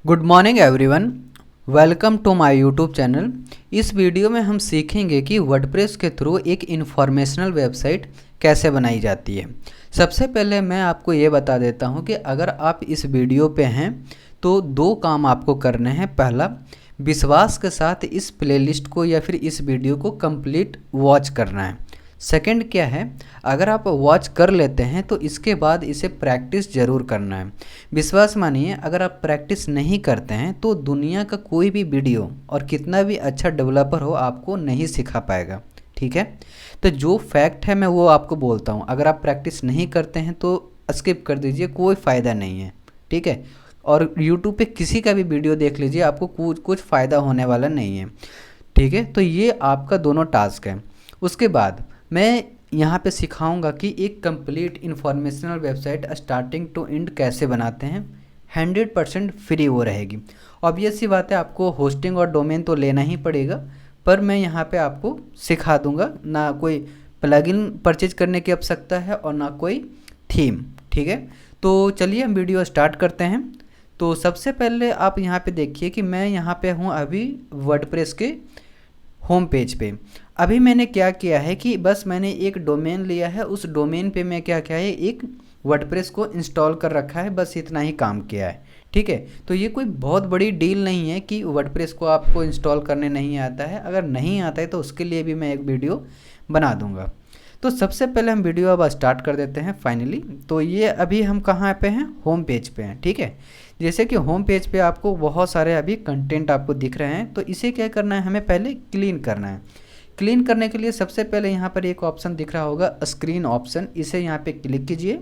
Good morning everyone, welcome to my YouTube channel. इस video में हम सीखेंगे कि वर्डप्रेस के थ्रू एक इन्फॉर्मेशनल वेबसाइट कैसे बनाई जाती है। सबसे पहले मैं आपको ये बता देता हूँ कि अगर आप इस वीडियो पे हैं तो दो काम आपको करने हैं। पहला, विश्वास के साथ इस प्लेलिस्ट को या फिर इस वीडियो को कंप्लीट वॉच करना है। सेकंड क्या है, अगर आप वॉच कर लेते हैं तो इसके बाद इसे प्रैक्टिस ज़रूर करना है। विश्वास मानिए, अगर आप प्रैक्टिस नहीं करते हैं तो दुनिया का कोई भी वीडियो और कितना भी अच्छा डेवलपर हो आपको नहीं सिखा पाएगा। ठीक है, तो जो फैक्ट है मैं वो आपको बोलता हूँ। अगर आप प्रैक्टिस नहीं करते हैं तो स्किप कर दीजिए, कोई फ़ायदा नहीं है। ठीक है, और यूट्यूब पे किसी का भी वीडियो देख लीजिए, आपको कुछ फ़ायदा होने वाला नहीं है। ठीक है, तो ये आपका दोनों टास्क है। उसके बाद मैं यहाँ पे सिखाऊंगा कि एक complete informational website starting to end कैसे बनाते हैं। 100% फ्री वो रहेगी। ऑब्वियस सी बात है, आपको होस्टिंग और डोमेन तो लेना ही पड़ेगा, पर मैं यहाँ पे आपको सिखा दूंगा। ना कोई प्लगइन परचेज करने की आवश्यकता है और ना कोई थीम। ठीक है, तो चलिए हम वीडियो स्टार्ट करते हैं। तो सबसे पहले आप यहाँ पे देखिए कि मैं यहाँ पे हूँ अभी वर्डप्रेस के होम पेज पे। अभी मैंने क्या किया है कि बस मैंने एक डोमेन लिया है, उस डोमेन पे मैं क्या किया है, एक वर्डप्रेस को इंस्टॉल कर रखा है, बस इतना ही काम किया है। ठीक है, तो ये कोई बहुत बड़ी डील नहीं है कि वर्डप्रेस को आपको इंस्टॉल करने नहीं आता है। अगर नहीं आता है तो उसके लिए भी मैं एक वीडियो बना दूंगा। तो सबसे पहले हम वीडियो अब स्टार्ट कर देते हैं फाइनली। तो ये अभी हम कहाँ पे हैं, होम पेज पे हैं। ठीक है, जैसे कि होम पेज पे आपको बहुत सारे अभी कंटेंट आपको दिख रहे हैं, तो इसे क्या करना है, हमें पहले क्लीन करना है। क्लीन करने के लिए सबसे पहले यहाँ पर एक ऑप्शन दिख रहा होगा, स्क्रीन ऑप्शन, इसे यहाँ पे क्लिक कीजिए।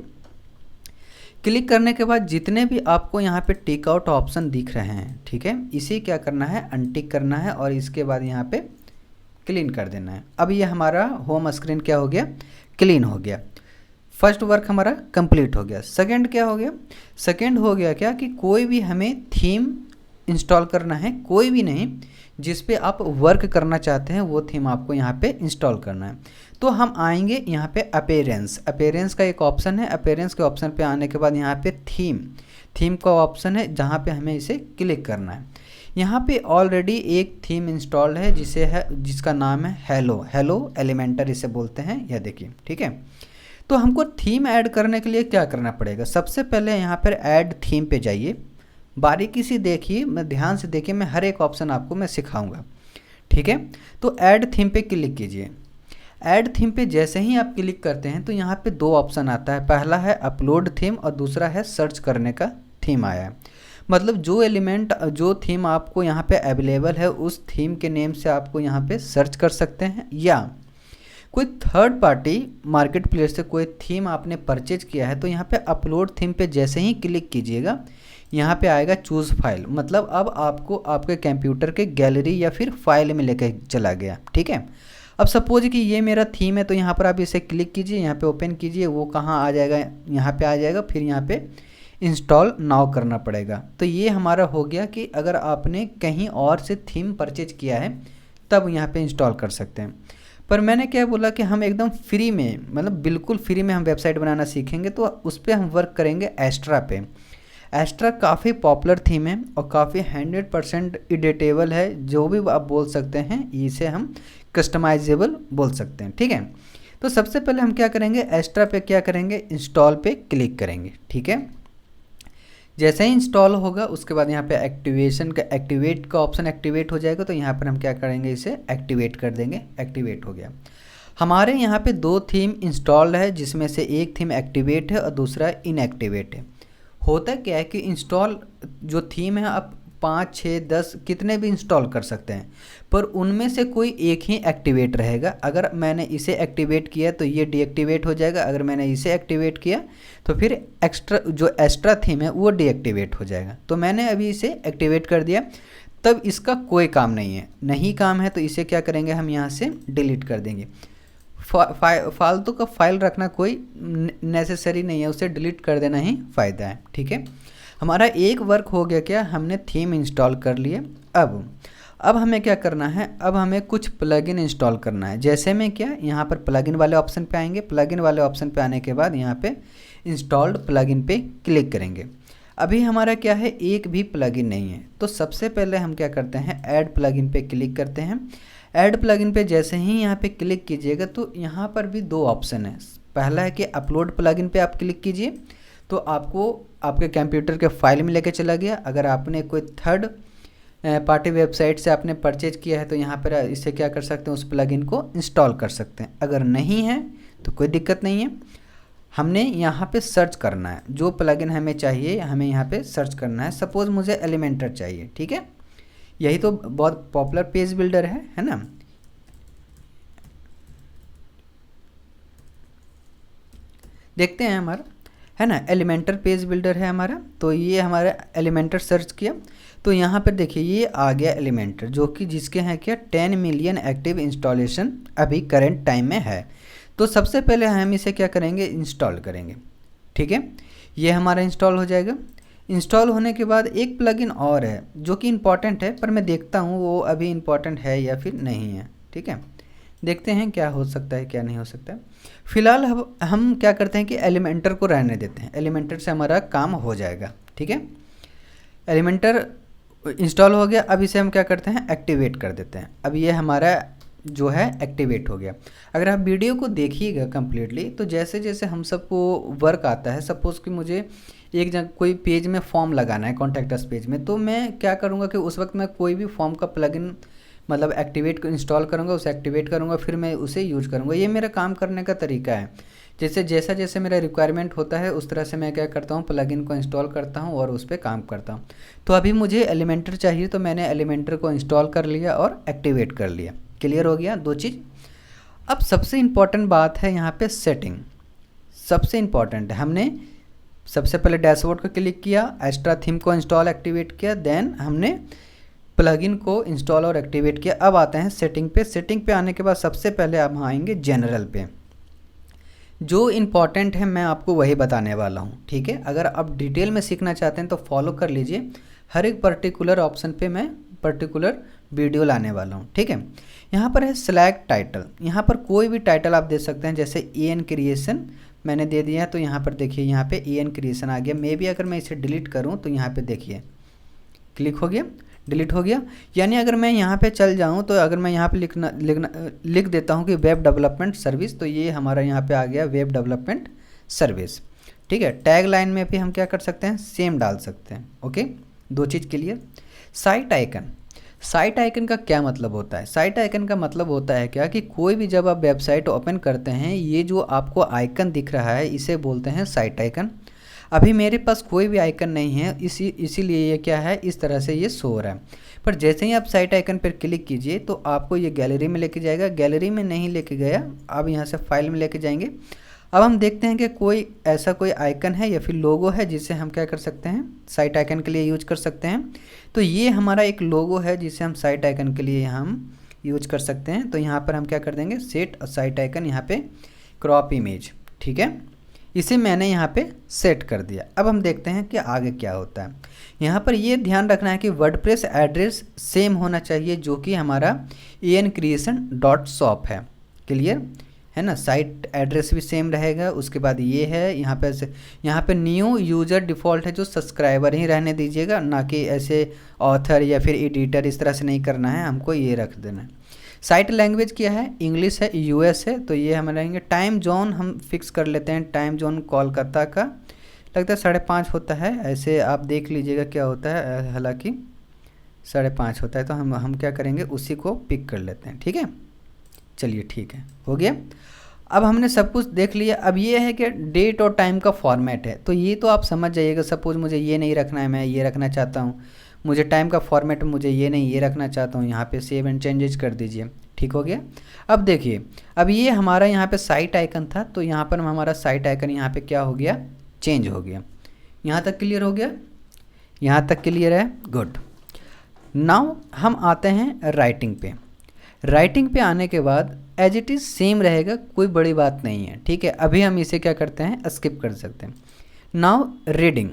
क्लिक करने के बाद जितने भी आपको यहाँ पे टिक आउट ऑप्शन दिख रहे हैं, ठीक है, इसे क्या करना है, अनटिक करना है और इसके बाद यहाँ पे क्लीन कर देना है। अब ये हमारा होम स्क्रीन क्या हो गया, क्लीन हो गया। फर्स्ट वर्क हमारा कंप्लीट हो गया। सेकंड क्या हो गया, सेकंड हो गया क्या कि कोई भी हमें थीम इंस्टॉल करना है, कोई भी नहीं, जिस पे आप वर्क करना चाहते हैं वो थीम आपको यहाँ पे इंस्टॉल करना है। तो हम आएंगे यहाँ पे अपीयरेंस का एक ऑप्शन है। अपीयरेंस के ऑप्शन पे आने के बाद यहाँ पे थीम का ऑप्शन है, जहाँ पे हमें इसे क्लिक करना है। यहाँ पे ऑलरेडी एक थीम इंस्टॉल्ड है जिसका नाम है हेलो एलिमेंटर इसे बोलते हैं, यह देखिए। ठीक है, तो हमको थीम ऐड करने के लिए क्या करना पड़ेगा, सबसे पहले यहाँ पर ऐड थीम पे जाइए। बारीकी से देखिए, मैं ध्यान से देखिए, मैं हर एक ऑप्शन आपको मैं सिखाऊंगा। ठीक है, तो ऐड थीम पे क्लिक कीजिए। ऐड थीम पे जैसे ही आप क्लिक करते हैं तो यहाँ पे दो ऑप्शन आता है, पहला है अपलोड थीम और दूसरा है सर्च करने का थीम आया है। मतलब जो थीम आपको यहाँ पे अवेलेबल है उस थीम के नेम से आपको यहाँ पे सर्च कर सकते हैं, या कोई थर्ड पार्टी मार्केट प्लेस से कोई थीम आपने परचेज किया है तो यहाँ पे अपलोड थीम पे जैसे ही क्लिक कीजिएगा यहाँ पे आएगा चूज़ फाइल। मतलब अब आपको आपके कंप्यूटर के गैलरी या फिर फाइल में लेकर चला गया। ठीक है, अब सपोज कि ये मेरा थीम है तो यहाँ पर आप इसे क्लिक कीजिए, यहाँ पे ओपन कीजिए, वो कहाँ आ जाएगा, यहाँ पे आ जाएगा, फिर यहाँ पे इंस्टॉल नाउ करना पड़ेगा। तो ये हमारा हो गया कि अगर आपने कहीं और से थीम परचेज किया है तब यहाँ पे इंस्टॉल कर सकते हैं। पर मैंने क्या बोला कि हम एकदम फ्री में, मतलब बिल्कुल फ्री में हम वेबसाइट बनाना सीखेंगे, तो उस पर हम वर्क करेंगे एस्ट्रा पे। एस्ट्रा काफ़ी पॉपुलर थीम है और काफ़ी 100% एडिटेबल है, जो भी आप बोल सकते हैं इसे हम कस्टमाइजेबल बोल सकते हैं। ठीक है, तो सबसे पहले हम क्या करेंगे, एस्ट्रा पे क्या करेंगे, इंस्टॉल पे क्लिक करेंगे। ठीक है, जैसे ही इंस्टॉल होगा उसके बाद यहाँ पे एक्टिवेट का ऑप्शन एक्टिवेट हो जाएगा, तो यहाँ पर हम क्या करेंगे, इसे एक्टिवेट कर देंगे। एक्टिवेट हो गया। हमारे यहाँ पे दो थीम इंस्टॉल्ड है, जिसमें से एक थीम एक्टिवेट है और दूसरा इनएक्टिवेट है। होता क्या है कि इंस्टॉल जो थीम है आप 5, 6, 10 कितने भी इंस्टॉल कर सकते हैं, पर उनमें से कोई एक ही एक्टिवेट रहेगा। अगर मैंने इसे एक्टिवेट किया तो ये डीएक्टिवेट हो जाएगा, अगर मैंने इसे एक्टिवेट किया तो फिर एक्स्ट्रा थीम है वो डीएक्टिवेट हो जाएगा। तो मैंने अभी इसे एक्टिवेट कर दिया, तब इसका कोई काम नहीं काम है, तो इसे क्या करेंगे, हम यहाँ से डिलीट कर देंगे। फालतू का फाइल रखना कोई नेसेसरी नहीं है, उसे डिलीट कर देना ही फ़ायदा है। ठीक है, हमारा एक वर्क हो गया, क्या हमने थीम इंस्टॉल कर लिए। अब हमें क्या करना है, अब हमें कुछ प्लगइन इंस्टॉल करना है। जैसे में क्या, यहाँ पर प्लगइन वाले ऑप्शन पे आएंगे। प्लगइन वाले ऑप्शन पे आने के बाद यहाँ पे इंस्टॉल्ड प्लगइन पे क्लिक करेंगे। अभी हमारा क्या है, एक भी प्लगइन नहीं है। तो सबसे पहले हम क्या करते हैं, ऐड प्लगइन पे क्लिक करते हैं। ऐड प्लगइन पे जैसे ही यहाँ पे क्लिक कीजिएगा तो यहाँ पर भी दो ऑप्शन है। पहला है कि अपलोड प्लगइन पे आप क्लिक कीजिए तो आपको आपके कंप्यूटर के फाइल में लेके चला गया। अगर आपने कोई थर्ड पार्टी वेबसाइट से आपने परचेज किया है तो यहाँ पर इससे क्या कर सकते हैं, उस प्लगइन को इंस्टॉल कर सकते हैं। अगर नहीं है तो कोई दिक्कत नहीं है, हमने यहाँ पे सर्च करना है जो प्लगइन हमें चाहिए, हमें यहाँ पे सर्च करना है। सपोज़ मुझे एलिमेंटर चाहिए, ठीक है, यही तो बहुत पॉपुलर पेज बिल्डर है ना। देखते हैं हमारा, है ना, एलिमेंटर पेज बिल्डर है हमारा। तो ये हमारा एलिमेंटर सर्च किया तो यहाँ पर देखिए ये आ गया एलिमेंटर, जो कि जिसके हैं क्या 10 मिलियन एक्टिव इंस्टॉलेशन अभी करंट टाइम में है। तो सबसे पहले हम इसे क्या करेंगे, इंस्टॉल करेंगे, ठीक है। ये हमारा इंस्टॉल हो जाएगा। इंस्टॉल होने के बाद एक प्लगइन और है जो कि इम्पॉर्टेंट है, पर मैं देखता हूँ वो अभी इम्पॉर्टेंट है या फिर नहीं है, ठीक है। देखते हैं क्या हो सकता है क्या नहीं हो सकता है। फिलहाल हम क्या करते हैं कि एलिमेंटर को रहने देते हैं, एलिमेंटर से हमारा काम हो जाएगा, ठीक है। एलिमेंटर इंस्टॉल हो गया। अब इसे हम क्या करते हैं, एक्टिवेट कर देते हैं। अब ये हमारा जो है एक्टिवेट हो गया। अगर आप वीडियो को देखिएगा कम्प्लीटली तो जैसे जैसे हम सबको वर्क आता है, सपोज़ कि मुझे एक जगह कोई पेज में फॉर्म लगाना है कॉन्टैक्ट अस पेज में, तो मैं क्या करूँगा कि उस वक्त मैं कोई भी फॉर्म का प्लगइन मतलब एक्टिवेट इंस्टॉल करूँगा, उसे एक्टिवेट करूँगा, फिर मैं उसे यूज़ करूँगा। ये मेरा काम करने का तरीका है। जैसा जैसे मेरा रिक्वायरमेंट होता है उस तरह से मैं क्या करता हूँ, प्लगइन को इंस्टॉल करता हूँ और उस पर काम करता हूँ। तो अभी मुझे एलिमेंटर चाहिए तो मैंने एलिमेंटर को इंस्टॉल कर लिया और एक्टिवेट कर लिया। क्लियर हो गया दो चीज़। अब सबसे इम्पॉर्टेंट बात है यहाँ पे सेटिंग, सबसे इम्पॉर्टेंट है। हमने सबसे पहले डैशबोर्ड को क्लिक किया, एक्स्ट्रा थीम को इंस्टॉल एक्टिवेट किया, देन हमने प्लगइन को इंस्टॉल और एक्टिवेट किया। अब आते हैं सेटिंग पे। सेटिंग पे आने के बाद सबसे पहले हम आएंगे जनरल पे। जो इम्पॉर्टेंट है मैं आपको वही बताने वाला हूँ, ठीक है। अगर आप डिटेल में सीखना चाहते हैं तो फॉलो कर लीजिए। हर एक पर्टिकुलर ऑप्शन पे मैं पर्टिकुलर वीडियो लाने वाला हूँ, ठीक है। यहाँ पर है सिलेक्ट टाइटल, यहाँ पर कोई भी टाइटल आप दे सकते हैं। जैसे EN क्रिएशन मैंने दे दिया है तो यहाँ पर देखिए यहाँ पे EN क्रिएशन आ गया। मे बी अगर मैं इसे डिलीट करूँ तो यहाँ पे देखिए क्लिक हो गया, डिलीट हो गया। यानी अगर मैं यहाँ पे चल जाऊँ तो अगर मैं यहाँ पे लिख देता हूँ कि वेब डेवलपमेंट सर्विस, तो ये हमारा यहाँ पे आ गया वेब डेवलपमेंट सर्विस, ठीक है। टैग लाइन में भी हम क्या कर सकते हैं, सेम डाल सकते हैं। ओके, दो चीज़ clear. Site icon, site icon का क्या मतलब होता है? साइट आइकन का मतलब होता है क्या कि कोई भी जब आप वेबसाइट ओपन करते हैं, ये जो आपको आइकन दिख रहा है इसे बोलते हैं साइट आइकन। अभी मेरे पास कोई भी आइकन नहीं है, इसीलिए ये क्या है, इस तरह से ये शो हो रहा है। पर जैसे ही आप साइट आइकन पर क्लिक कीजिए तो आपको ये गैलरी में लेके जाएगा। गैलरी में नहीं लेके गया, अब यहाँ से फाइल में लेके जाएंगे। अब हम देखते हैं कि कोई ऐसा कोई आइकन है या फिर लोगो है जिसे हम क्या कर सकते हैं, साइट आइकन के लिए यूज कर सकते हैं। तो ये हमारा एक लोगो है जिसे हम साइट आइकन के लिए हम यूज कर सकते हैं। तो यहाँ पर हम क्या कर देंगे, सेट साइट आइकन, यहाँ पे क्रॉप इमेज, ठीक है। इसे मैंने यहाँ पे सेट कर दिया। अब हम देखते हैं कि आगे क्या होता है। यहाँ पर ये ध्यान रखना है कि वर्डप्रेस एड्रेस सेम होना चाहिए जो कि हमारा encreation.shop है। क्लियर है ना, साइट एड्रेस भी सेम रहेगा। उसके बाद ये है यहाँ पे न्यू यूज़र डिफ़ॉल्ट है, जो सब्सक्राइबर ही रहने दीजिएगा, ना कि ऐसे ऑथर या फिर एडिटर, इस तरह से नहीं करना है, हमको ये रख देना है। साइट लैंग्वेज क्या है, इंग्लिश है, US है, तो ये हम रहेंगे। टाइम जोन हम फिक्स कर लेते हैं, टाइम जोन कोलकाता का लगता है 5:30 होता है, ऐसे आप देख लीजिएगा क्या होता है, हालांकि 5:30 होता है। तो हम क्या करेंगे, उसी को पिक कर लेते हैं, ठीक है। चलिए ठीक है, हो गया। अब हमने सब कुछ देख लिया। अब ये है कि डेट और टाइम का फॉर्मेट है, तो ये तो आप समझ जाइएगा। सपोज़ मुझे ये नहीं रखना है, मैं ये रखना चाहता हूँ। मुझे टाइम का फॉर्मेट मुझे ये नहीं, ये रखना चाहता हूँ, यहाँ पे सेव एंड चेंजेस कर दीजिए, ठीक हो गया। अब देखिए, अब ये हमारा यहाँ पे साइट आइकन था, तो यहाँ पर हमारा साइट आइकन यहाँ पे क्या हो गया, चेंज हो गया। यहाँ तक क्लियर हो गया, यहाँ तक क्लियर है, गुड। नाउ हम आते हैं राइटिंग पे। राइटिंग पे आने के बाद एज इट इज़ सेम रहेगा, कोई बड़ी बात नहीं है, ठीक है। अभी हम इसे क्या करते हैं, स्किप कर सकते हैं। नाउ रीडिंग,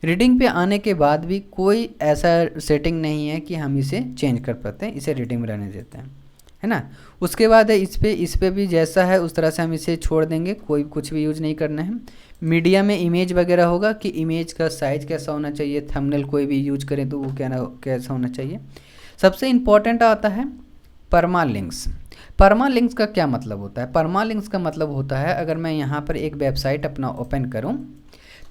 रीडिंग पे आने के बाद भी कोई ऐसा सेटिंग नहीं है कि हम इसे चेंज कर पाते हैं, इसे रीडिंग में रहने देते हैं, है ना। उसके बाद है इस पे भी जैसा है उस तरह से हम इसे छोड़ देंगे, कोई कुछ भी यूज नहीं करना है। मीडिया में इमेज वगैरह होगा कि इमेज का साइज कैसा होना चाहिए, थंबनेल कोई भी यूज करें तो वो कैसा होना चाहिए। सबसे इम्पॉर्टेंट आता है परमालिंक्स। परमालिंक्स का क्या मतलब होता है? परमालिंक्स का मतलब होता है, अगर मैं यहाँ पर एक वेबसाइट अपना ओपन करूँ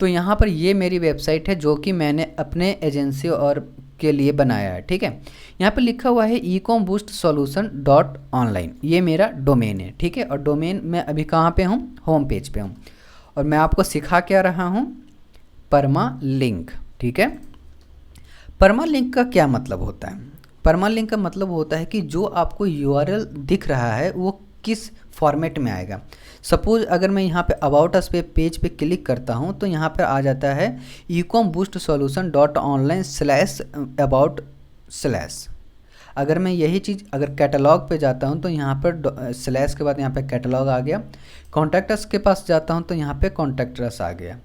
तो यहाँ पर ये मेरी वेबसाइट है जो कि मैंने अपने एजेंसी और के लिए बनाया है, ठीक है। यहाँ पर लिखा हुआ है ecomboostsolution.online, ये मेरा डोमेन है, ठीक है। और डोमेन मैं अभी कहाँ पे हूँ? होम पेज पे हूँ। और मैं आपको सिखा क्या रहा हूँ? परमालिंक, ठीक है। परमालिंक का क्या मतलब होता है? परमालिंक का मतलब होता है कि जो आपको URL दिख रहा है वो किस फॉर्मेट में आएगा। सपोज अगर मैं यहाँ पे अबाउट अस पे पेज पे क्लिक करता हूँ तो यहाँ पर आ जाता है ecomboostsolution.online/about/। अगर मैं यही चीज़ अगर कैटलॉग पे जाता हूँ तो यहाँ पर स्लैश के बाद यहाँ पे कैटलॉग आ गया। कॉन्टैक्टस के पास जाता हूँ तो यहाँ पे कॉन्टैक्टस आ गया।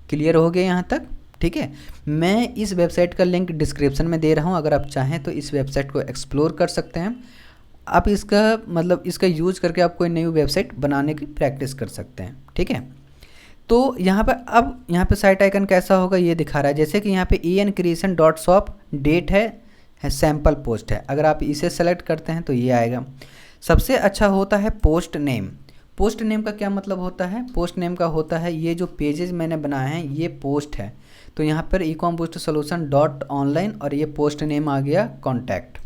क्लियर हो गया यहाँ तक? ठीक है। मैं इस वेबसाइट का लिंक डिस्क्रिप्शन में दे रहा हूँ, अगर आप चाहें तो इस वेबसाइट को एक्सप्लोर कर सकते हैं। आप इसका मतलब इसका यूज करके आप कोई नई वेबसाइट बनाने की प्रैक्टिस कर सकते हैं, ठीक है। तो यहाँ पर अब यहाँ पे साइट आइकन कैसा होगा ये दिखा रहा है, जैसे कि यहाँ पे encreation.shop डेट है सैम्पल पोस्ट है। अगर आप इसे सेलेक्ट करते हैं तो ये आएगा। सबसे अच्छा होता है पोस्ट नेम। पोस्ट नेम का क्या मतलब होता है? पोस्ट नेम का होता है ये जो पेजेस मैंने बनाए हैं ये पोस्ट है, तो यहाँ पर ecomboostsolution.online और ये पोस्ट नेम आ गया कॉन्टैक्ट।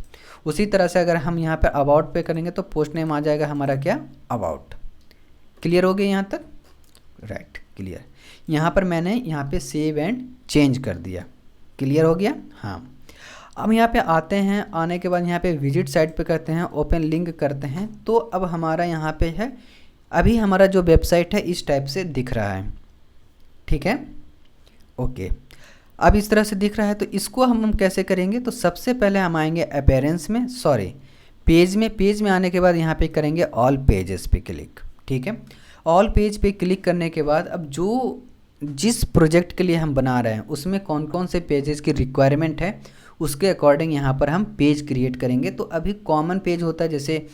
उसी तरह से अगर हम यहाँ पर अबाउट पे करेंगे तो पोस्ट नेम आ जाएगा हमारा क्या? अबाउट। क्लियर हो गया यहाँ तक? Right, clear. यहाँ पर मैंने यहाँ पे सेव एंड चेंज कर दिया। क्लियर हो गया? हाँ। अब यहाँ पे आते हैं, आने के बाद यहाँ पे विजिट साइट पे करते हैं, ओपन लिंक करते हैं, तो अब हमारा यहाँ पे है, अभी हमारा जो वेबसाइट है इस टाइप से दिख रहा है, ठीक है। ओके, अब इस तरह से दिख रहा है तो इसको हम कैसे करेंगे? तो सबसे पहले हम आएंगे अपीयरेंस में, सॉरी पेज में आने के बाद यहाँ पे करेंगे ऑल पेजेस पे क्लिक, ठीक है। ऑल पेज पे क्लिक करने के बाद अब जिस प्रोजेक्ट के लिए हम बना रहे हैं उसमें कौन कौन से पेजेस की रिक्वायरमेंट है उसके अकॉर्डिंग यहाँ पर हम पेज क्रिएट करेंगे। तो अभी कॉमन पेज होता है जैसे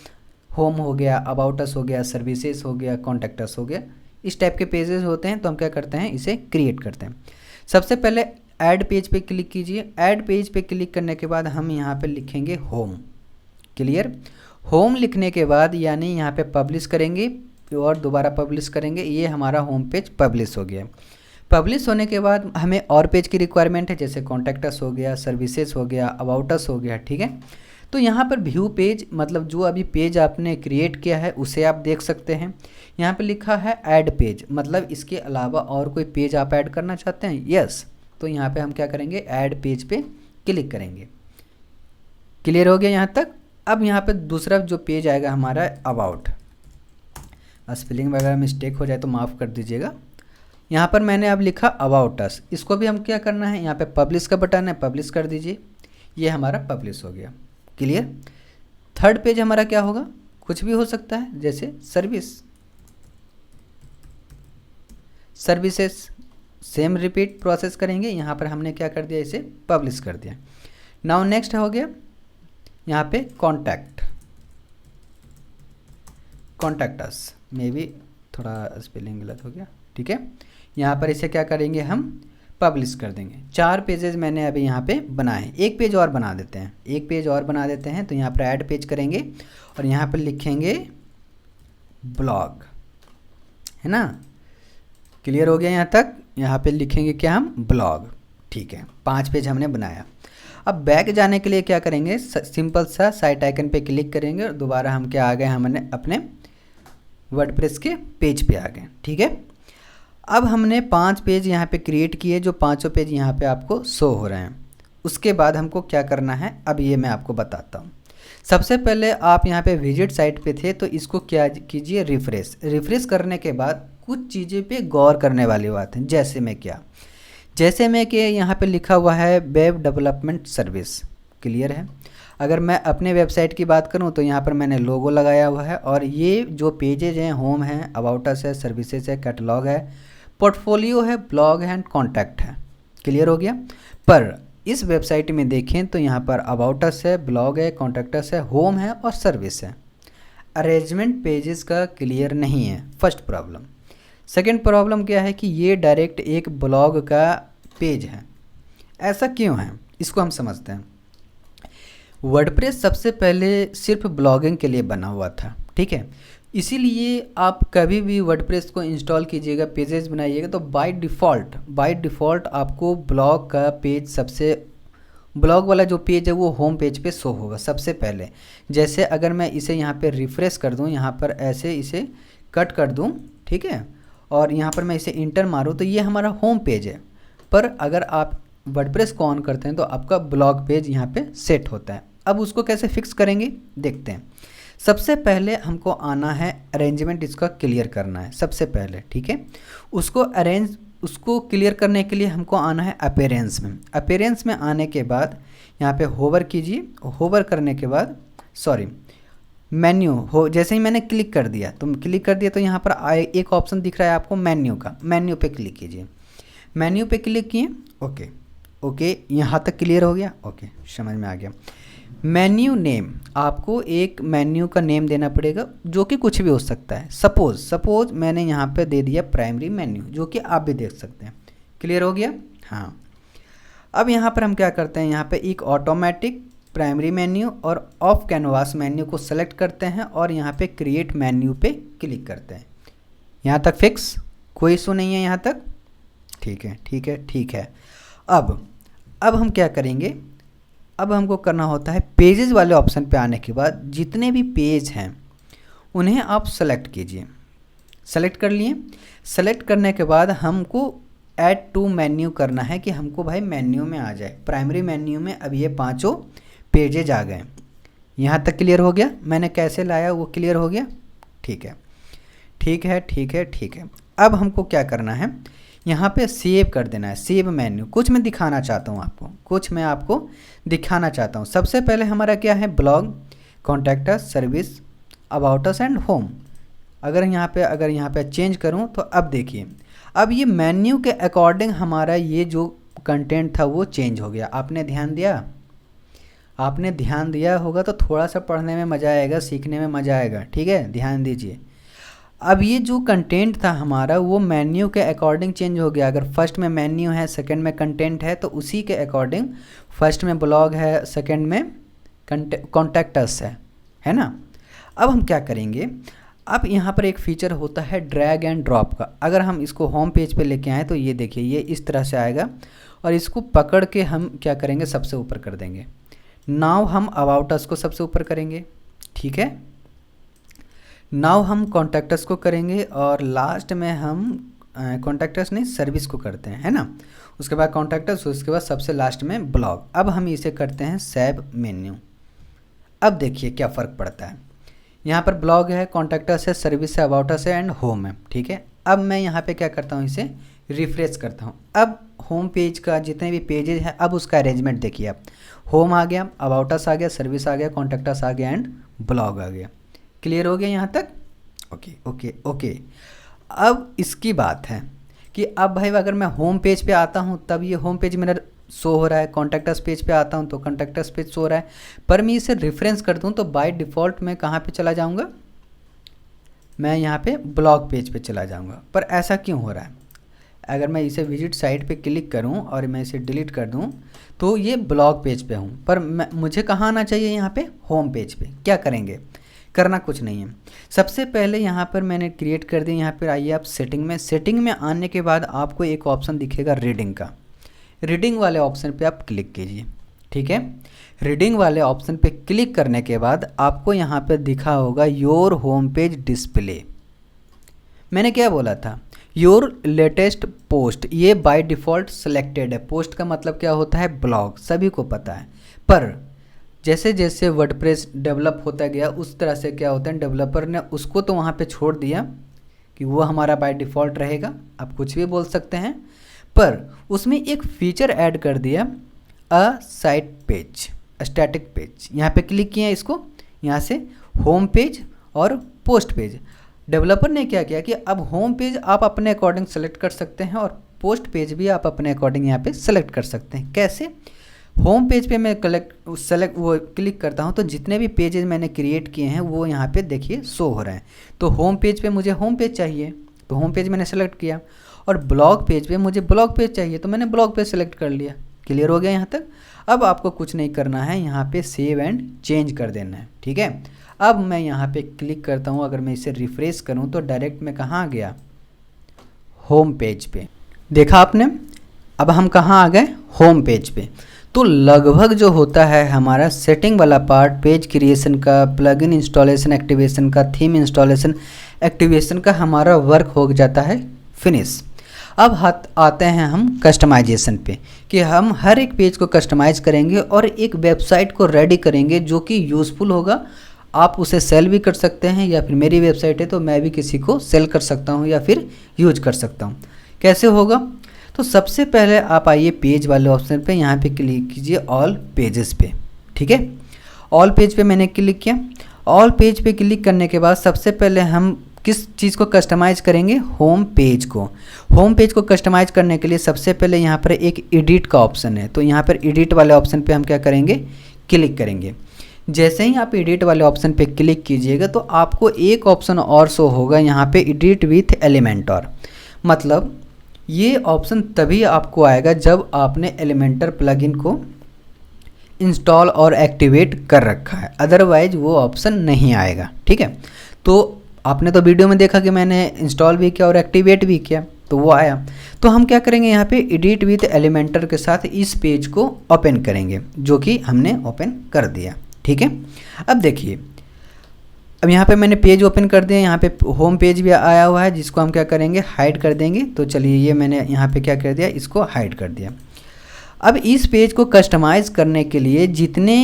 होम हो गया, अबाउट अस हो गया, सर्विसेज हो गया, कॉन्टैक्ट अस हो गया, इस टाइप के पेजेस होते हैं। तो हम क्या करते हैं, इसे क्रिएट करते हैं। सबसे पहले ऐड पेज पे क्लिक कीजिए। ऐड पेज पे क्लिक करने के बाद हम यहाँ पे लिखेंगे होम। क्लियर? होम लिखने के बाद यानी यहाँ पे पब्लिश करेंगे और दोबारा पब्लिश करेंगे, ये हमारा होम पेज पब्लिश हो गया। पब्लिश होने के बाद हमें और पेज की रिक्वायरमेंट है जैसे कॉन्टैक्ट अस हो गया, सर्विसेज हो गया, अबाउट अस हो गया, ठीक है। तो यहाँ पर व्यू पेज मतलब जो अभी पेज आपने क्रिएट किया है उसे आप देख सकते हैं। यहाँ पे लिखा है ऐड पेज, मतलब इसके अलावा और कोई पेज आप ऐड करना चाहते हैं? यस। तो यहाँ पे हम क्या करेंगे, ऐड पेज पे क्लिक करेंगे। क्लियर हो गया यहाँ तक? अब यहाँ पे दूसरा जो पेज आएगा हमारा अबाउट। स्पेलिंग वगैरह मिस्टेक हो जाए तो माफ़ कर दीजिएगा। यहाँ पर मैंने अब लिखा अबाउट अस, इसको भी हम क्या करना है, यहाँ पे पब्लिश का बटन है, पब्लिश कर दीजिए। ये हमारा पब्लिश हो गया। क्लियर? थर्ड पेज हमारा क्या होगा? कुछ भी हो सकता है जैसे सर्विसेज, सेम रिपीट प्रोसेस करेंगे। यहाँ पर हमने क्या कर दिया, इसे पब्लिश कर दिया। नाउ नेक्स्ट हो गया यहाँ पे कॉन्टैक्ट अस, मे भी थोड़ा स्पेलिंग गलत हो गया, ठीक है। यहाँ पर इसे क्या करेंगे, हम पब्लिश कर देंगे। 4 पेजेस मैंने अभी यहाँ पे बनाए, एक पेज और बना देते हैं। तो यहाँ पर ऐड पेज करेंगे और यहाँ पर लिखेंगे ब्लॉग, है ना। क्लियर हो गया यहाँ तक? यहाँ पे लिखेंगे क्या हम, ब्लॉग, ठीक है। 5 पेज हमने बनाया। अब बैक जाने के लिए क्या करेंगे, सिंपल सा साइट आइकन पे क्लिक करेंगे और दोबारा हम क्या आ गए, हमने अपने वर्डप्रेस के पेज पे आ गए, ठीक है। अब हमने 5 पेज यहाँ पे क्रिएट किए, जो 5 पेज यहाँ पे आपको शो हो रहे हैं। उसके बाद हमको क्या करना है, अब ये मैं आपको बताता हूँ। सबसे पहले आप यहाँ पे विजिट साइट पे थे तो इसको क्या कीजिए, रिफ्रेश करने के बाद कुछ चीज़ें पे गौर करने वाली बात है। जैसे मैं कि यहाँ पे लिखा हुआ है वेब डेवलपमेंट सर्विस। क्लियर है? अगर मैं अपने वेबसाइट की बात करूँ तो यहाँ पर मैंने लोगो लगाया हुआ है और ये जो पेजेज हैं, होम है, अबाउट अस है, सर्विसेज है, कैटलॉग है, पोर्टफोलियो है, ब्लॉग है एंड कॉन्टैक्ट है। क्लियर हो गया? पर इस वेबसाइट में देखें तो यहाँ पर अबाउट अस है, ब्लॉग है, कॉन्टैक्ट अस है, होम है और सर्विस है। अरेंजमेंट पेजेस का क्लियर नहीं है, फर्स्ट प्रॉब्लम। सेकंड प्रॉब्लम क्या है कि ये डायरेक्ट एक ब्लॉग का पेज है। ऐसा क्यों है, इसको हम समझते हैं। वर्डप्रेस सबसे पहले सिर्फ ब्लॉगिंग के लिए बना हुआ था, ठीक है। इसीलिए आप कभी भी वर्डप्रेस को इंस्टॉल कीजिएगा, पेजेस बनाइएगा, तो बाय डिफ़ॉल्ट आपको ब्लॉग का पेज ब्लॉग वाला जो पेज है वो होम पेज पे शो होगा सबसे पहले। जैसे अगर मैं इसे यहाँ पे रिफ़्रेश कर दूँ, यहाँ पर ऐसे इसे कट कर दूँ, ठीक है, और यहाँ पर मैं इसे इंटर मारूँ तो ये हमारा होम पेज है। पर अगर आप वर्डप्रेस को ऑन करते हैं तो आपका ब्लॉग पेज यहाँ पे सेट होता है। अब उसको कैसे फिक्स करेंगे देखते हैं। सबसे पहले हमको आना है अरेंजमेंट, इसका क्लियर करना है सबसे पहले, ठीक है। उसको क्लियर करने के लिए हमको आना है अपीयरेंस में। अपीयरेंस में आने के बाद यहाँ पे होवर कीजिए। होवर करने के बाद मेन्यू हो, जैसे ही मैंने क्लिक कर दिया तो यहाँ पर एक ऑप्शन दिख रहा है आपको मेन्यू का। मेन्यू पे क्लिक कीजिए। मेन्यू पे क्लिक किए, ओके यहाँ तक क्लियर हो गया, ओके समझ में आ गया। मेन्यू नेम, आपको एक मेन्यू का नेम देना पड़ेगा जो कि कुछ भी हो सकता है। सपोज मैंने यहाँ पे दे दिया प्राइमरी मेन्यू, जो कि आप भी देख सकते हैं। क्लियर हो गया, हाँ। अब यहाँ पर हम क्या करते हैं, यहाँ पे एक ऑटोमेटिक प्राइमरी मेन्यू और ऑफ कैनवास मेन्यू को सेलेक्ट करते हैं और यहाँ पे क्रिएट मेन्यू पे क्लिक करते हैं। यहाँ तक फिक्स, कोई इशू नहीं है यहाँ तक, ठीक है। अब हम क्या करेंगे, अब हमको करना होता है पेजेस वाले ऑप्शन पे आने के बाद जितने भी पेज हैं उन्हें आप सेलेक्ट कीजिए। सेलेक्ट कर लिए। सेलेक्ट करने के बाद हमको ऐड टू मेन्यू करना है कि हमको भाई मेन्यू में आ जाए। प्राइमरी मेन्यू में अब ये 5 पेजेज आ गए। यहाँ तक क्लियर हो गया, मैंने कैसे लाया वो क्लियर हो गया, ठीक है। अब हमको क्या करना है, यहाँ पे सेव कर देना है, सेव मेन्यू। कुछ मैं आपको दिखाना चाहता हूँ। सबसे पहले हमारा क्या है, blog, contact us, service, about us and home. अगर यहाँ पे चेंज करूँ तो अब देखिए, अब ये मेन्यू के अकॉर्डिंग हमारा ये जो कंटेंट था वो चेंज हो गया। आपने ध्यान दिया होगा तो थोड़ा सा पढ़ने में मज़ा आएगा, सीखने में मज़ा आएगा, ठीक है, ध्यान दीजिए। अब ये जो कंटेंट था हमारा वो मेन्यू के अकॉर्डिंग चेंज हो गया। अगर फर्स्ट में मेन्यू है, सेकंड में कंटेंट है, तो उसी के अकॉर्डिंग फर्स्ट में ब्लॉग है, सेकंड में कॉन्टैक्ट अस है ना। अब हम क्या करेंगे, अब यहाँ पर एक फीचर होता है ड्रैग एंड ड्रॉप का। अगर हम इसको होम पेज पे लेके आएँ तो ये देखिए, ये इस तरह से आएगा और इसको पकड़ के हम क्या करेंगे, सबसे ऊपर कर देंगे। नाउ हम अबाउट अस को सबसे ऊपर करेंगे, ठीक है। नाउ हम कॉन्टैक्ट अस को करेंगे और लास्ट में हम कॉन्टैक्ट अस नहीं, सर्विस को करते हैं, है ना। उसके बाद कॉन्टैक्ट अस, उसके बाद सबसे लास्ट में ब्लॉग। अब हम इसे करते हैं सेव मेन्यू। अब देखिए क्या फ़र्क पड़ता है। यहाँ पर ब्लॉग है, कॉन्टैक्ट अस है, सर्विस है, अबाउट अस है एंड होम है, ठीक है। अब मैं यहाँ पे क्या करता हूँ, इसे रिफ्रेश करता हूँ। अब होम पेज का जितने भी पेजेज हैं, अब उसका अरेंजमेंट देखिए। आप होम आ गया, अबाउट अस आ गया, सर्विस आ गया, कॉन्टैक्ट अस आ गया एंड ब्लॉग आ गया। क्लियर हो गया यहाँ तक, ओके। अब इसकी बात है कि अब भाई अगर मैं होम पेज पे आता हूँ तब ये होम पेज मेरा शो हो रहा है, कॉन्टैक्ट अस पेज पे आता हूँ तो कॉन्टैक्ट अस पेज शो हो रहा है। पर मैं इसे रेफरेंस कर दूँ तो बाय डिफ़ॉल्ट मैं कहाँ पे चला जाऊँगा, मैं यहाँ पे ब्लॉग पेज पे चला जाऊँगा। पर ऐसा क्यों हो रहा है, अगर मैं इसे विजिट साइट पे क्लिक करूँ और मैं इसे डिलीट कर दूँ तो ये ब्लॉग पेज पे हूँ, पर मुझे कहाँ आना चाहिए, यहाँ पे होम पेज पे। क्या करेंगे, करना कुछ नहीं है। सबसे पहले यहाँ पर मैंने क्रिएट कर दिया। यहाँ पर आइए आप सेटिंग में आने के बाद आपको एक ऑप्शन दिखेगा रीडिंग का। रीडिंग वाले ऑप्शन पे आप क्लिक कीजिए, ठीक है। रीडिंग वाले ऑप्शन पे क्लिक करने के बाद आपको यहाँ पे दिखा होगा योर होम पेज डिस्प्ले। मैंने क्या बोला था, योर लेटेस्ट पोस्ट, ये बाय डिफ़ॉल्ट सेलेक्टेड है। पोस्ट का मतलब क्या होता है, ब्लॉग, सभी को पता है। पर जैसे जैसे वर्डप्रेस डेवलप होता गया उस तरह से क्या होता है, डेवलपर ने उसको तो वहाँ पे छोड़ दिया कि वो हमारा बाय डिफ़ॉल्ट रहेगा, आप कुछ भी बोल सकते हैं। पर उसमें एक फीचर ऐड कर दिया, अ साइट पेज, स्टैटिक पेज। यहाँ पे क्लिक किया इसको, यहाँ से होम पेज और पोस्ट पेज। डेवलपर ने क्या किया कि अब होम पेज आप अपने अकॉर्डिंग सेलेक्ट कर सकते हैं और पोस्ट पेज भी आप अपने अकॉर्डिंग यहाँ पे सेलेक्ट कर सकते हैं। कैसे, होम पेज पे मैं क्लिक करता हूँ तो जितने भी पेजेस मैंने क्रिएट किए हैं वो यहाँ पे देखिए शो हो रहे हैं। तो होम पेज पे मुझे होम पेज चाहिए तो होम पेज मैंने सेलेक्ट किया, और ब्लॉग पेज पे मुझे ब्लॉग पेज चाहिए तो मैंने ब्लॉग पेज सेलेक्ट कर लिया। क्लियर हो गया यहाँ तक। अब आपको कुछ नहीं करना है, यहाँ पे सेव एंड चेंज कर देना है। ठीक है, अब मैं यहाँ पे क्लिक करता हूँ, अगर मैं इसे रिफ्रेश करूँ तो डायरेक्ट मैं कहाँ आ गया, होम पेज पे। देखा आपने, अब हम कहाँ आ गए, होम पेज पे। तो लगभग जो होता है हमारा सेटिंग वाला पार्ट, पेज क्रिएशन का, प्लगइन इंस्टॉलेशन एक्टिवेशन का, थीम इंस्टॉलेशन एक्टिवेशन का हमारा वर्क हो जाता है फिनिश। अब आते हैं हम कस्टमाइजेशन पे, कि हम हर एक पेज को कस्टमाइज करेंगे और एक वेबसाइट को रेडी करेंगे जो कि यूज़फुल होगा। आप उसे सेल भी कर सकते हैं, या फिर मेरी वेबसाइट है तो मैं भी किसी को सेल कर सकता हूँ या फिर यूज कर सकता हूँ। कैसे होगा, तो सबसे पहले आप आइए पेज वाले ऑप्शन पे, यहाँ पे क्लिक कीजिए ऑल पेजेस पे। ठीक है, ऑल पेज पे मैंने क्लिक किया। ऑल पेज पे क्लिक करने के बाद सबसे पहले हम किस चीज़ को कस्टमाइज करेंगे, होम पेज को। होम पेज को कस्टमाइज करने के लिए सबसे पहले यहाँ पर एक एडिट का ऑप्शन है, तो यहाँ पर एडिट वाले ऑप्शन पे हम क्या करेंगे, क्लिक करेंगे। जैसे ही आप एडिट वाले ऑप्शन पे क्लिक कीजिएगा तो आपको एक ऑप्शन और शो होगा यहाँ पे, एडिट विथ एलिमेंटर। मतलब ये ऑप्शन तभी आपको आएगा जब आपने एलिमेंटर प्लगइन को इंस्टॉल और एक्टिवेट कर रखा है, अदरवाइज वो ऑप्शन नहीं आएगा। ठीक है, तो आपने तो वीडियो में देखा कि मैंने इंस्टॉल भी किया और एक्टिवेट भी किया तो वो आया। तो हम क्या करेंगे, यहाँ पे एडिट विथ एलिमेंटर के साथ इस पेज को ओपन करेंगे, जो कि हमने ओपन कर दिया। ठीक है, अब देखिए, अब यहाँ पे मैंने पेज ओपन कर दिया, यहाँ पे होम पेज भी आया हुआ है जिसको हम क्या करेंगे, हाइड कर देंगे। तो चलिए ये मैंने यहाँ पे क्या कर दिया, इसको हाइड कर दिया। अब इस पेज को कस्टमाइज करने के लिए जितने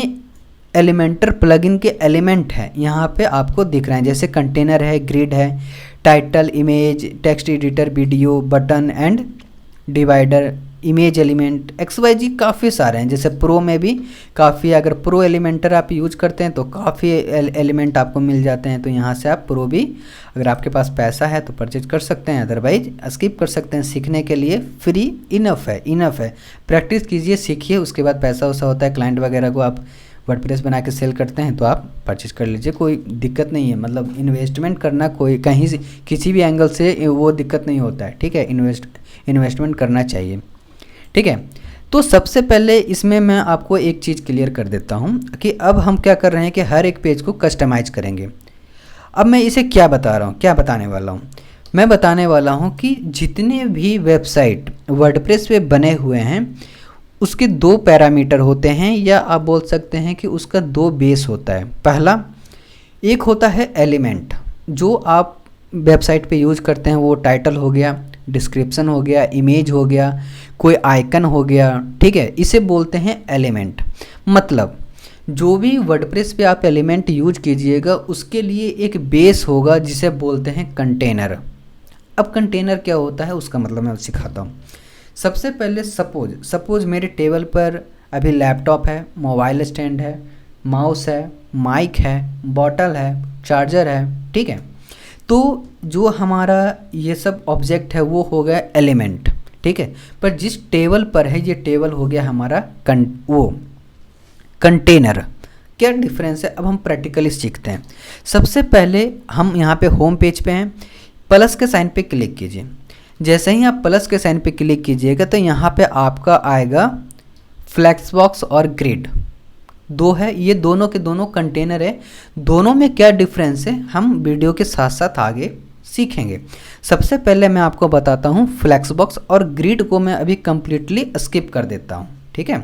एलिमेंटर प्लगइन के एलिमेंट हैं यहाँ पे आपको दिख रहे हैं, जैसे कंटेनर है, ग्रिड है, title, image, text editor, video, button and divider, image element, XYZ काफ़ी सारे हैं। जैसे प्रो में भी काफ़ी, अगर प्रो एलिमेंटर आप यूज करते हैं तो काफ़ी एलिमेंट आपको मिल जाते हैं। तो यहाँ से आप प्रो भी, अगर आपके पास पैसा है तो परचेज कर सकते हैं, अदरवाइज स्किप कर सकते हैं। सीखने के लिए फ्री इनफ है। प्रैक्टिस कीजिए, सीखिए, उसके बाद पैसा वैसा होता है। क्लाइंट वगैरह को आप वर्डप्रेस बना के सेल करते हैं तो आप परचेज कर लीजिए, कोई दिक्कत नहीं है। मतलब इन्वेस्टमेंट करना कोई कहीं से किसी भी एंगल से वो दिक्कत नहीं होता है। ठीक है, इन्वेस्टमेंट करना चाहिए। ठीक है, तो सबसे पहले इसमें मैं आपको एक चीज़ क्लियर कर देता हूँ कि अब हम क्या कर रहे हैं कि हर एक पेज को कस्टमाइज करेंगे। अब मैं इसे क्या बता रहा हूँ, क्या बताने वाला हूँ, मैं बताने वाला हूँ कि जितने भी वेबसाइट वर्डप्रेस पे बने हुए हैं उसके दो पैरामीटर होते हैं, या आप बोल सकते हैं कि उसका दो बेस होता है। पहला एक होता है एलिमेंट, जो आप वेबसाइट पे यूज करते हैं, वो टाइटल हो गया, डिस्क्रिप्शन हो गया, इमेज हो गया, कोई आइकन हो गया। ठीक है, इसे बोलते हैं एलिमेंट। मतलब जो भी वर्डप्रेस पे आप एलिमेंट यूज कीजिएगा उसके लिए एक बेस होगा जिसे बोलते हैं कंटेनर। अब कंटेनर क्या होता है उसका मतलब मैं सिखाता हूँ। सबसे पहले सपोज मेरे टेबल पर अभी लैपटॉप है, मोबाइल स्टैंड है, माउस है, माइक है, बॉटल है, चार्जर है। ठीक है, तो जो हमारा ये सब ऑब्जेक्ट है वो हो गया एलिमेंट। ठीक है, पर जिस टेबल पर है ये टेबल हो गया हमारा कंटेनर। क्या डिफरेंस है, अब हम प्रैक्टिकली सीखते हैं। सबसे पहले हम यहाँ पे होम पेज पे हैं, प्लस के साइन पे क्लिक कीजिए। जैसे ही आप प्लस के साइन पे क्लिक कीजिएगा तो यहाँ पे आपका आएगा फ्लेक्सबॉक्स और ग्रिड, दो है, ये दोनों के दोनों कंटेनर है। दोनों में क्या डिफरेंस है हम वीडियो के साथ साथ आगे सीखेंगे। सबसे पहले मैं आपको बताता हूँ फ्लेक्सबॉक्स और ग्रिड को मैं अभी कम्प्लीटली स्किप कर देता हूँ। ठीक है,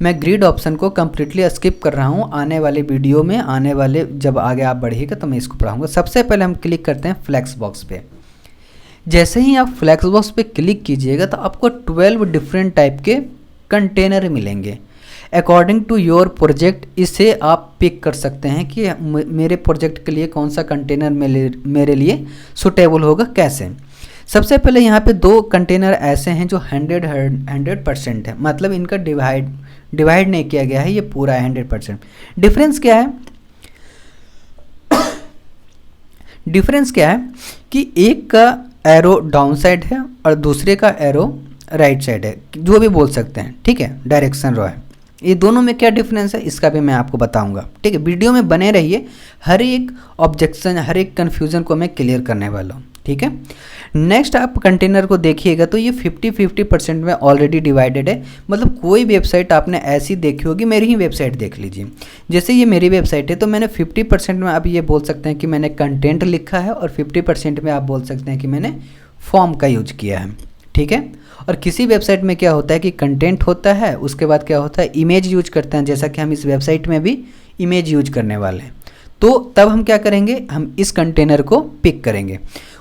मैं ग्रिड ऑप्शन को कम्प्लीटली स्किप कर रहा हूँ। आने वाले वीडियो में, आने वाले जब आगे आप बढ़िएगा तो मैं इसको पढ़ाऊँगा। सबसे पहले हम क्लिक करते हैं फ्लेक्सबॉक्स पे। जैसे ही आप फ्लेक्सबॉक्स पे क्लिक कीजिएगा तो आपको 12 डिफरेंट टाइप के कंटेनर मिलेंगे अकॉर्डिंग टू योर प्रोजेक्ट। इसे आप पिक कर सकते हैं कि मेरे प्रोजेक्ट के लिए कौन सा कंटेनर मेरे लिए सुटेबल होगा। कैसे, सबसे पहले यहाँ पे दो कंटेनर ऐसे हैं जो 100% है, मतलब इनका डिवाइड नहीं किया गया है, ये पूरा है 100%। डिफरेंस क्या है, डिफरेंस क्या है कि एक का एरो डाउन साइड है और दूसरे का एरो राइट साइड है, जो भी बोल सकते हैं। ठीक है, डायरेक्शन रो है। ये दोनों में क्या डिफरेंस है इसका भी मैं आपको बताऊंगा। ठीक है, वीडियो में बने रहिए, हर एक ऑब्जेक्शन, हर एक कन्फ्यूज़न को मैं क्लियर करने वाला हूँ। ठीक है, नेक्स्ट आप कंटेनर को देखिएगा तो ये 50-50% में ऑलरेडी डिवाइडेड है। मतलब कोई वेबसाइट आपने ऐसी देखी होगी, मेरी ही वेबसाइट देख लीजिए, जैसे ये मेरी वेबसाइट है तो मैंने 50% में आप ये बोल सकते हैं कि मैंने कंटेंट लिखा है और 50% में आप बोल सकते हैं कि मैंने फॉर्म का यूज किया है। ठीक है, और किसी वेबसाइट में क्या होता है कि कंटेंट होता है, उसके बाद क्या होता है इमेज यूज करते हैं, जैसा कि हम इस वेबसाइट में भी इमेज यूज करने वाले हैं। तो तब हम क्या करेंगे, हम इस कंटेनर को पिक करेंगे।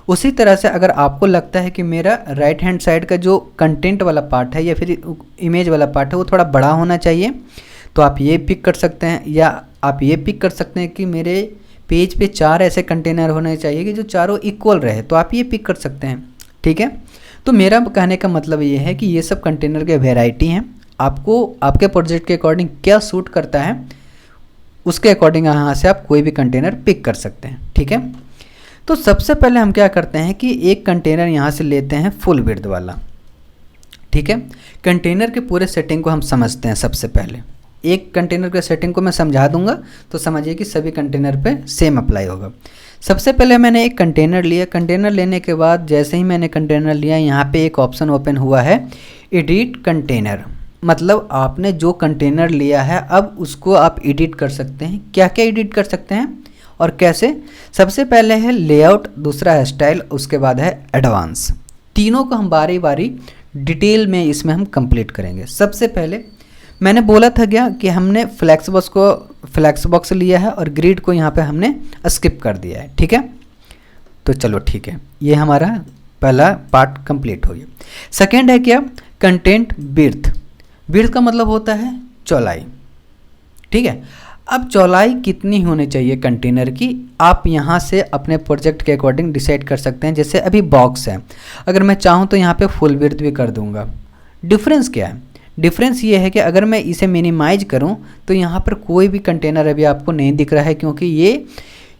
उसी तरह से अगर आपको लगता है कि मेरा राइट हैंड साइड का जो कंटेंट वाला पार्ट है या फिर इमेज वाला पार्ट है वो थोड़ा बड़ा होना चाहिए, तो आप ये पिक कर सकते हैं, या आप ये पिक कर सकते हैं कि मेरे पेज पे 4 ऐसे कंटेनर होने चाहिए कि जो चारों इक्वल रहे, तो आप ये पिक कर सकते हैं। ठीक है, तो मेरा कहने का मतलब ये है कि ये सब कंटेनर के वेराइटी हैं, आपको आपके प्रोजेक्ट के अकॉर्डिंग क्या सूट करता है उसके अकॉर्डिंग यहाँ से आप कोई भी कंटेनर पिक कर सकते हैं। ठीक है, तो सबसे पहले हम क्या करते हैं कि एक कंटेनर यहाँ से लेते हैं फुल विड्थ वाला। ठीक है, कंटेनर के पूरे सेटिंग को हम समझते हैं। सबसे पहले एक कंटेनर के सेटिंग को मैं समझा दूंगा तो समझिए कि सभी कंटेनर पे सेम अप्लाई होगा। सबसे पहले मैंने एक कंटेनर लिया, कंटेनर लेने के बाद जैसे ही मैंने कंटेनर लिया यहाँ पे एक ऑप्शन ओपन हुआ है एडिट कंटेनर। मतलब आपने जो कंटेनर लिया है अब उसको आप एडिट कर सकते हैं। क्या क्या एडिट कर सकते हैं और कैसे? सबसे पहले है लेआउट, दूसरा है स्टाइल, उसके बाद है एडवांस। तीनों को हम बारी बारी डिटेल में इसमें हम कंप्लीट करेंगे। सबसे पहले मैंने बोला था क्या कि हमने फ्लैक्स बॉक्स लिया है और ग्रिड को यहाँ पे हमने स्किप कर दिया है। ठीक है, तो चलो ठीक है, ये हमारा पहला पार्ट कंप्लीट हो गया। सेकेंड है क्या, कंटेंट विड्थ। विड्थ का मतलब होता है चौड़ाई। ठीक है, अब चौड़ाई कितनी होनी चाहिए कंटेनर की, आप यहाँ से अपने प्रोजेक्ट के अकॉर्डिंग डिसाइड कर सकते हैं। जैसे अभी बॉक्स है, अगर मैं चाहूँ तो यहाँ पे फुल विड्थ भी कर दूँगा। डिफरेंस क्या है? डिफरेंस ये है कि अगर मैं इसे मिनिमाइज करूँ तो यहाँ पर कोई भी कंटेनर अभी आपको नहीं दिख रहा है, क्योंकि ये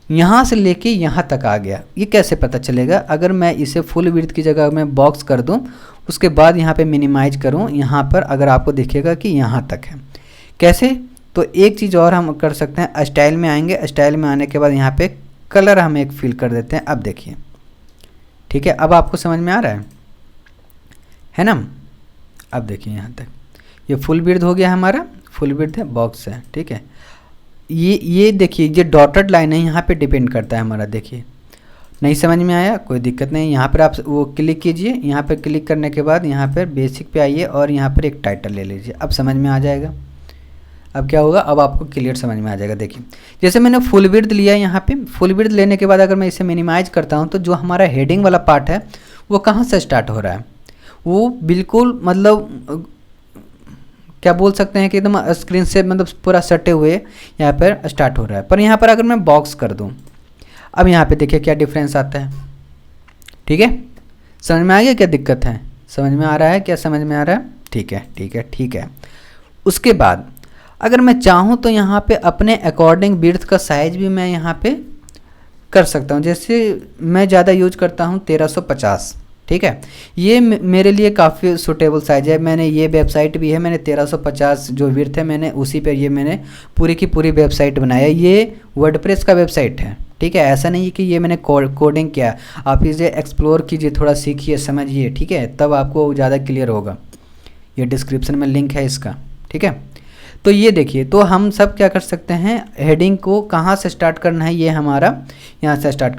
यहाँ से लेके यहाँ तक आ गया। ये कैसे पता चलेगा? अगर मैं इसे फुल विड्थ की जगह मैं बॉक्स कर दूँ, उसके बाद यहाँ पे मिनिमाइज करूँ, यहाँ पर अगर आपको दिखेगा कि यहाँ तक है। कैसे? तो एक चीज़ और हम कर सकते हैं, स्टाइल में आएंगे, स्टाइल में आने के बाद यहाँ पे कलर हम एक फिल कर देते हैं। अब देखिए, ठीक है, अब आपको समझ में आ रहा है ना? अब देखिए यहाँ तक ये फुल विड्थ हो गया हमारा, फुल विड्थ है, बॉक्स है। ठीक है, ये देखिए ये डॉटेड लाइन है, यहाँ पे डिपेंड करता है हमारा। देखिए, नहीं समझ में आया कोई दिक्कत नहीं, यहाँ पर आप वो क्लिक कीजिए, यहाँ पर क्लिक करने के बाद यहाँ पर बेसिक पे आइए और यहाँ पर एक टाइटल ले लीजिए। अब समझ में आ जाएगा। अब क्या होगा, अब आपको क्लियर समझ में आ जाएगा। देखिए, जैसे मैंने फुल विड्थ लिया है, यहाँ पे फुल विड्थ लेने के बाद अगर मैं इसे मिनिमाइज करता हूँ तो जो हमारा हेडिंग वाला पार्ट है वो कहाँ से स्टार्ट हो रहा है, वो बिल्कुल मतलब क्या बोल सकते हैं कि एकदम स्क्रीन से मतलब पूरा सटे हुए यहाँ पर स्टार्ट हो रहा है। पर यहाँ पर अगर मैं बॉक्स कर दूँ, अब यहाँ पे देखिए क्या डिफरेंस आता है। ठीक है, समझ में आ गया क्या दिक्कत है? समझ में आ रहा है क्या? समझ में आ रहा है? ठीक है, ठीक है, ठीक है। उसके बाद अगर मैं चाहूँ तो यहाँ पे अपने अकॉर्डिंग विड्थ का साइज भी मैं यहाँ पे कर सकता हूँ। जैसे मैं ज़्यादा यूज करता हूँ 1350। ठीक है, ये मेरे लिए काफ़ी सूटेबल साइज है। मैंने ये वेबसाइट भी है, मैंने 1350 जो विड्थ है मैंने उसी पर ये मैंने पूरी की पूरी वेबसाइट बनाया। ये वर्डप्रेस का वेबसाइट है। ठीक है, ऐसा नहीं कि ये मैंने कोडिंग किया। आप इसे एक्सप्लोर कीजिए, थोड़ा सीखिए, समझिए। ठीक है, तब आपको ज़्यादा क्लियर होगा। ये डिस्क्रिप्शन में लिंक है इसका। ठीक है, तो ये देखिए, तो हम सब क्या कर सकते हैं, हेडिंग को कहाँ से स्टार्ट करना है, ये हमारा यहाँ से स्टार्ट